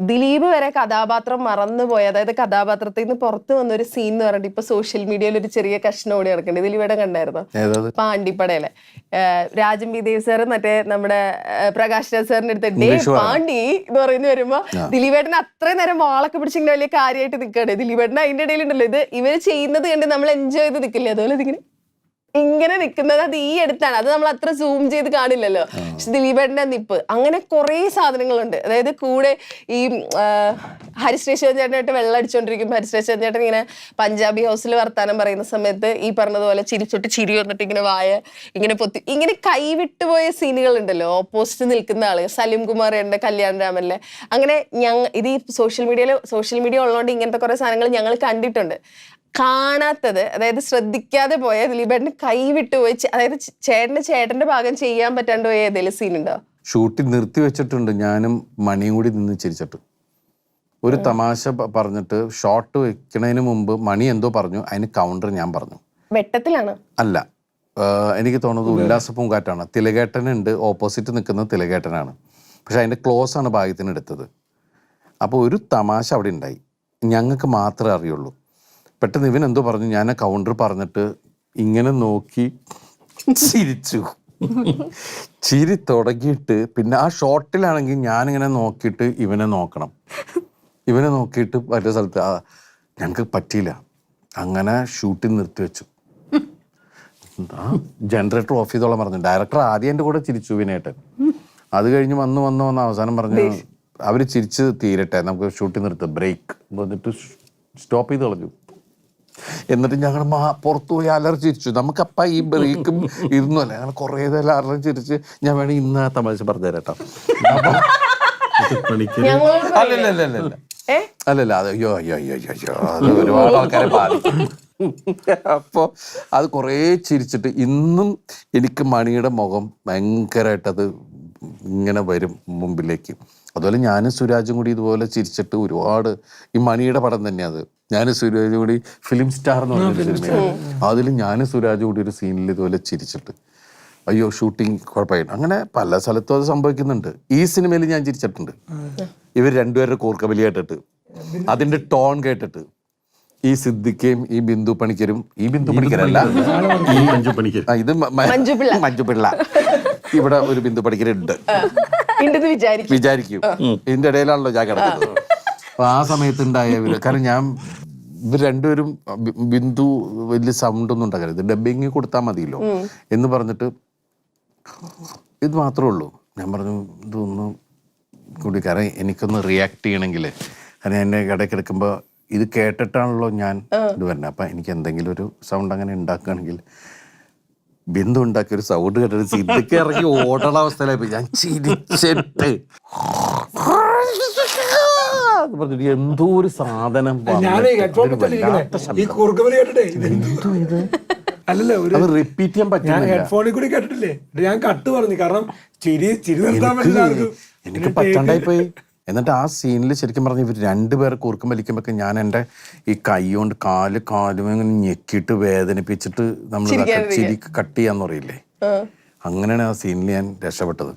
ദിലീപ് വരെ കഥാപാത്രം മറന്നുപോയി, അതായത് കഥാപാത്രത്തിൽ നിന്ന് പുറത്തു വന്ന ഒരു സീൻ എന്ന് പറഞ്ഞിട്ട് ഇപ്പൊ സോഷ്യൽ മീഡിയയിൽ ഒരു ചെറിയ കഷ്ണം ഓടി നടക്കുന്നുണ്ട്. ദിലീപേടെ കണ്ടായിരുന്നോ? പാണ്ടിപ്പടയിലെ രാജൻ ബി ദേവ് സാറ് മറ്റേ നമ്മുടെ പ്രകാശ് രാജ് സാറിന്റെ അടുത്ത് ഡേ പാണ്ടി എന്ന് പറയുന്ന വരുമ്പോ ദിലീപേട്ടന് അത്രയും നേരം വാളൊക്കെ പിടിച്ചിങ്ങനെ വലിയ കാര്യമായിട്ട് നിൽക്കണേ. ദിലീപേട്ടന് അതിന്റെ ഇടയിൽ ഉണ്ടല്ലോ ഇത് ഇവര് ചെയ്യുന്നത് കണ്ട് നമ്മൾ എൻജോയ് ചെയ്ത് നിൽക്കില്ലേ, അതുപോലെ ഇതിങ്ങനെ ഇങ്ങനെ നിൽക്കുന്നത്. അത് ഈ അടുത്താണ്, അത് നമ്മൾ അത്ര സൂം ചെയ്ത് കാണില്ലല്ലോ. പക്ഷെ ദിലീപേട്ടന്റെ നിപ്പ് അങ്ങനെ കുറെ സാധനങ്ങളുണ്ട്. അതായത് കൂടെ ഈ ഹരിശ്രീശൻ ചേട്ടനായിട്ട് വെള്ളം അടിച്ചോണ്ടിരിക്കുമ്പോൾ ഹരിശ്രീശൻ ചേട്ടൻ ഇങ്ങനെ പഞ്ചാബി ഹൗസിൽ വർത്താനം പറയുന്ന സമയത്ത് ഈ പറഞ്ഞതുപോലെ ചിരിച്ചൊട്ട് ചിരി വന്നിട്ട് ഇങ്ങനെ വായ ഇങ്ങനെ പൊത്തി ഇങ്ങനെ കൈവിട്ടുപോയ സീനുകൾ ഉണ്ടല്ലോ. ഓപ്പോസിറ്റ് നിൽക്കുന്ന ആള് സലിം കുമാർ ഉണ്ട് കല്യാൺ രാമനിലെ. അങ്ങനെ ഇത് ഈ സോഷ്യൽ മീഡിയ ഉള്ളതുകൊണ്ട് ഇങ്ങനത്തെ കുറെ സാധനങ്ങൾ ഞങ്ങൾ കണ്ടിട്ടുണ്ട്. കാണാത്തത്, അതായത് ശ്രദ്ധിക്കാതെ പോയ ദിലീപേട്ടന് കൈവിട്ടുപോയി, അതായത് ചേട്ടന്റെ ഭാഗം ചെയ്യാൻ പറ്റാണ്ട് പോയ ഏതെങ്കിലും സീൻ ഉണ്ടോ? ഷൂട്ടിംഗ് നിർത്തി വെച്ചിട്ടുണ്ട്. ഞാനും മണിയും കൂടി നിന്ന് ചിരിച്ചിട്ട് ഒരു തമാശ പറഞ്ഞിട്ട് ഷോട്ട് വെക്കണതിന് മുമ്പ് മണി എന്തോ പറഞ്ഞു, അതിന് കൗണ്ടർ ഞാൻ പറഞ്ഞു. വെട്ടത്തിലാണ് അല്ല, എനിക്ക് തോന്നുന്നത് ഉല്ലാസ പൂങ്കാറ്റാണ്. തിലകേട്ടനുണ്ട്, ഓപ്പോസിറ്റ് നിൽക്കുന്നത് തിലകേട്ടനാണ്. പക്ഷെ അതിൻ്റെ ക്ലോസ് ആണ് ഭാഗ്യത്തിന് എടുത്തത്. അപ്പോൾ ഒരു തമാശ അവിടെ ഉണ്ടായി, ഞങ്ങൾക്ക് മാത്രമേ അറിയുള്ളൂ. പെട്ടെന്ന് ഇവൻ എന്തോ പറഞ്ഞു, ഞാൻ കൗണ്ടർ പറഞ്ഞിട്ട് ഇങ്ങനെ നോക്കി ചിരിച്ചു. ചിരി തുടങ്ങിയിട്ട് പിന്നെ ആ ഷോട്ടിലാണെങ്കിൽ ഞാനിങ്ങനെ നോക്കിയിട്ട് ഇവനെ നോക്കണം, ഇവനെ നോക്കിയിട്ട് മറ്റേ സ്ഥലത്ത് ഞങ്ങൾക്ക് പറ്റിയില്ല. അങ്ങനെ ഷൂട്ടിങ് നിർത്തിവെച്ചു. ജനറേറ്റർ ഓഫ് ചെയ്തോളം പറഞ്ഞു. ഡയറക്ടർ ആദ്യം എൻ്റെ കൂടെ ചിരിച്ചു വിനേട്ടൻ. അത് കഴിഞ്ഞ് വന്ന് അവസാനം പറഞ്ഞു അവർ ചിരിച്ച് തീരട്ടെ, നമുക്ക് ഷൂട്ടിങ് നിർത്തുക, ബ്രേക്ക് വന്നിട്ട് സ്റ്റോപ്പ് ചെയ്ത് കളഞ്ഞു. എന്നിട്ട് ഞങ്ങൾ പുറത്തു പോയി അലറി ചിരിച്ചു. നമുക്കപ്പ ഈ ബ്രേക്കും ഇരുന്നു അല്ലേ, ഞങ്ങൾ കുറേ നേരം അലറി ചിരിച്ച് ഞാൻ വേണമെങ്കിൽ ഇന്ന് ആ തമാശ പറഞ്ഞു തരാട്ടോ. അല്ലല്ല അത് അയ്യോ അത് ഒരുപാട് ആൾക്കാരെ ബാധിക്കും. അപ്പോൾ അത് കുറേ ചിരിച്ചിട്ട് ഇന്നും എനിക്ക് മണിയുടെ മുഖം ഭയങ്കരമായിട്ടത് ഇങ്ങനെ വരും മുമ്പിലേക്ക്. അതുപോലെ ഞാനും സുരാജും കൂടി ഇതുപോലെ ചിരിച്ചിട്ട് ഒരുപാട്, ഈ മണിയുടെ പടം തന്നെയാണ് ഞാനും സുരാജും കൂടി ഫിലിം സ്റ്റാർ എന്ന് പറഞ്ഞൊരു സിനിമയാണ്. അതിൽ ഞാനും സുരാജും കൂടി ഒരു സീനിൽ ഇതുപോലെ ചിരിച്ചിട്ട് അയ്യോ ഷൂട്ടിങ് കുഴപ്പമായിട്ട് അങ്ങനെ പല സ്ഥലത്തും അത് സംഭവിക്കുന്നുണ്ട്. ഈ സിനിമയിൽ ഞാൻ ചിരിച്ചിട്ടുണ്ട്. ഇവർ രണ്ടുപേരുടെ കൂർക്കബലി കേട്ടിട്ട് അതിന്റെ ടോൺ കേട്ടിട്ട് ഈ സിദ്ദിഖയും ഈ ബിന്ദു പണിക്കരും, ഈ ബിന്ദു പണിക്കരല്ല ഇത് മഞ്ജു പിള്ള, ഇവിടെ ഒരു ബിന്ദു പണിക്കരുണ്ട് വിചാരിക്കും. ഇതിന്റെ ഇടയിലാണല്ലോ ഞാൻ കിടക്കുന്നത്. അപ്പൊ ആ സമയത്ത് ഉണ്ടായ കാരണം ഇവർ രണ്ടുപേരും ബിന്ദു വലിയ സൗണ്ട് ഒന്നും ഉണ്ടാക്കരുത്, ഡബിങ് കൊടുത്താൽ മതിയല്ലോ എന്ന് പറഞ്ഞിട്ട് ഇത് മാത്രമേ ഉള്ളൂ. ഞാൻ പറഞ്ഞു ഇതൊന്നും കൂടി, കാരണം എനിക്കൊന്ന് റിയാക്ട് ചെയ്യണമെങ്കിൽ, കാരണം എന്നെ ഇടയ്ക്ക് എടുക്കുമ്പോൾ ഇത് കേട്ടിട്ടാണല്ലോ ഞാൻ ഇത് വരുന്നത്. അപ്പം എനിക്ക് എന്തെങ്കിലും ഒരു സൗണ്ട് അങ്ങനെ ഉണ്ടാക്കുകയാണെങ്കിൽ ബിന്ദു ഉണ്ടാക്കിയൊരു സൗണ്ട് കേട്ടിട്ട് സിദ്ദിഖ് ഇറങ്ങി ഓടണ അവസ്ഥയിലായി പോയി. ഞാൻ ചിരിച്ചിട്ട് പറഞ്ഞിട്ട് എന്തോ ഒരു സാധനം അത് റിപ്പീറ്റ് ചെയ്യാൻ പറ്റില്ല. ഹെഡ്ഫോണിൽ കൂടി കേട്ടിട്ടില്ലേ, ഞാൻ കട്ട് പറഞ്ഞു, കാരണം എനിക്ക് പറ്റാണ്ടായി പോയി. എന്നിട്ട് ആ സീനിൽ ശരിക്കും പറഞ്ഞ ഇവർ രണ്ടുപേരെ കൂർക്കം വലിക്കുമ്പോഴൊക്കെ ഞാൻ എൻ്റെ ഈ കൈ കൊണ്ട് കാലും ഇങ്ങനെ ഞെക്കിയിട്ട് വേദനിപ്പിച്ചിട്ട് നമ്മൾ ചിരി കട്ട് ചെയ്യാന്ന് പറയില്ലേ, അങ്ങനെയാണ് ആ സീനിൽ ഞാൻ രക്ഷപ്പെട്ടത്.